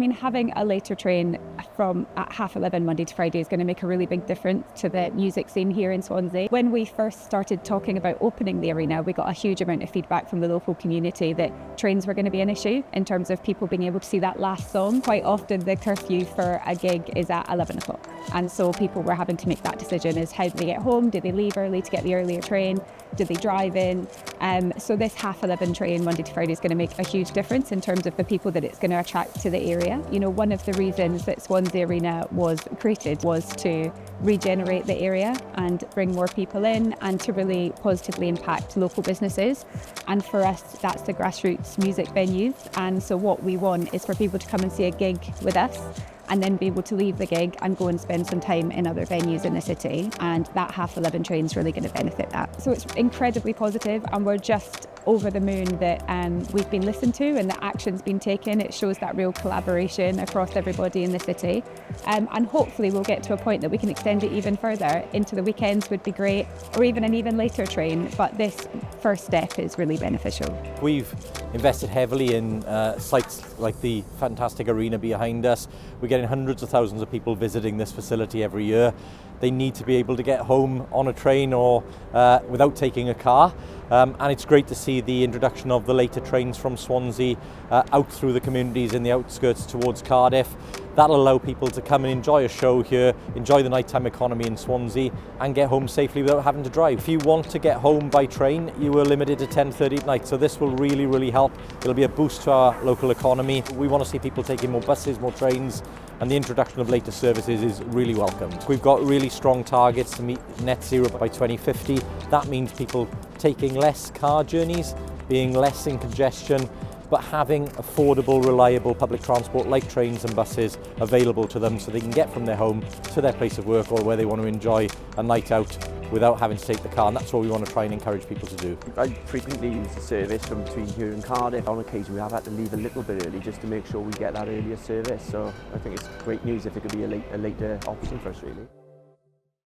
mean, having a later train from at 11:30 Monday to Friday is going to make a really big difference to the music scene here in Swansea. When we first started talking about opening the arena, we got a huge amount of feedback from the local community that trains were going to be an issue in terms of people being able to see that last song. Quite often the curfew for a gig is at 11 o'clock. And so people were having to make that decision: is how do they get home? Do they leave early to get the earlier train? Do they drive in? So this 11:30 train Monday to Friday is going to make a huge difference in terms of the people that it's going to attract to the area. You know, one of the reasons that Swansea Arena was created was to regenerate the area and bring more people in and to really positively impact local businesses. And for us, that's the grassroots music venues. And so what we want is for people to come and see a gig with us and then be able to leave the gig and go and spend some time in other venues in the city. And that 11:30 train is really going to benefit that. So it's incredibly positive, and we're just over the moon that we've been listened to and that action's been taken. It shows that real collaboration across everybody in the city. And hopefully we'll get to a point that we can extend it even further. Into the weekends would be great, or even an even later train. But this first step is really beneficial. We've invested heavily in sites like the fantastic arena behind us. We're getting hundreds of thousands of people visiting this facility every year. They need to be able to get home on a train or without taking a car. And it's great to see the introduction of the later trains from Swansea out through the communities in the outskirts towards Cardiff. That'll allow people to come and enjoy a show here, enjoy the nighttime economy in Swansea, and get home safely without having to drive. If you want to get home by train, you are limited to 10:30 at night, so this will really, really help. It'll be a boost to our local economy. We want to see people taking more buses, more trains, and the introduction of later services is really welcomed. We've got really strong targets to meet net zero by 2050. That means people taking less car journeys, being less in congestion, but having affordable, reliable public transport like trains and buses available to them so they can get from their home to their place of work or where they want to enjoy a night out without having to take the car, and that's what we want to try and encourage people to do. I frequently use the service from between here and Cardiff. On occasion we have had to leave a little bit early just to make sure we get that earlier service, so I think it's great news if it could be a later option for us really.